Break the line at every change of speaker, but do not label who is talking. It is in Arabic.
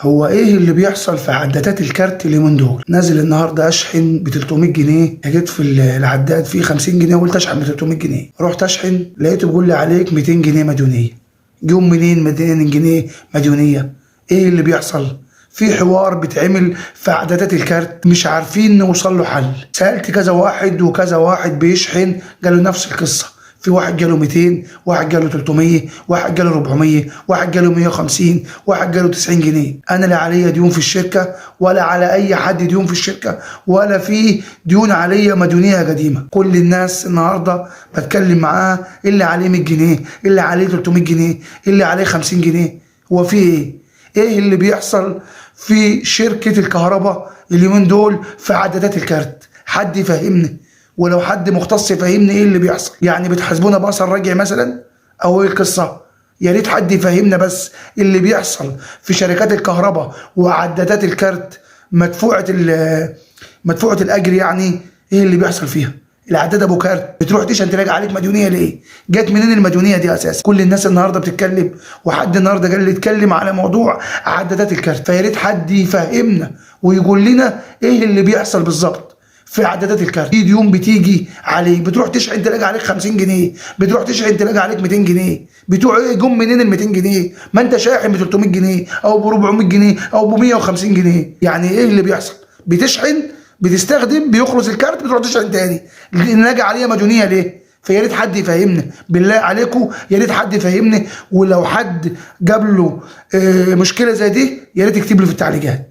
هو ايه اللي بيحصل في عدادات الكارت اليومين دول؟ نازل النهارده اشحن ب 300 جنيه، جيت في العداد فيه 50 جنيه وقلت اشحن ب 300 جنيه، رحت اشحن لقيته بيقول لي عليك 200 جنيه مديونيه. جم منين 200 جنيه مديونيه؟ ايه اللي بيحصل؟ في حوار بيتعمل في عدادات الكارت مش عارفين نوصل له حل. سالت كذا واحد وكذا واحد بيشحن قالوا نفس القصه، في واحد جاله 200، واحد جاله 300، واحد جاله 400، واحد جاله 150، واحد جاله 90 جنيه. انا لا عليا ديون في الشركه ولا على اي حد ديون في الشركه ولا في ديون عليا مديونيه قديمه. كل الناس النهارده بتكلم معاه اللي عليه 100 جنيه، اللي عليه 300 جنيه، اللي عليه 50 جنيه. هو في ايه؟ ايه اللي بيحصل في شركه الكهرباء اليومين دول في عدادات الكارت؟ حد يفهمني، ولو حد مختص يفهمني ايه اللي بيحصل. يعني بتحاسبونا باثر رجعي مثلا او ايه القصه؟ يا ريت حد يفهمنا بس اللي بيحصل في شركات الكهرباء وعدادات الكارت مدفوعه الاجر. يعني ايه اللي بيحصل فيها؟ العداد ابو كارت بتروح تشحن تلاقي عليك مديونيه ليه؟ جت منين المديونيه دي اساسا؟ كل الناس النهارده بتتكلم، وحد النهارده قال لي اتكلم على موضوع عدادات الكارت. فيا ريت حد يفهمنا ويقول لنا ايه اللي بيحصل بالظبط في عدادات الكارت. في ديون بتيجي عليك، بتروح تشحن تلاقي عليك 50 جنيه، بتروح تشحن تلاقي عليك 200 جنيه. بتوع ايه؟ جم منين ال 200 جنيه؟ ما انت شاحن ب 300 جنيه او ب 400 جنيه او ب 150 جنيه. يعني ايه اللي بيحصل؟ بتشحن، بتستخدم، بيخلص الكارت، بتروح تشحن تاني، نلاقي عليها مديونيه ليه؟ فيا ريت حد يفهمنا بالله عليكم، يا ريت حد يفهمني. ولو حد جاب له مشكله زي دي يا ريت يكتب لي في التعليقات.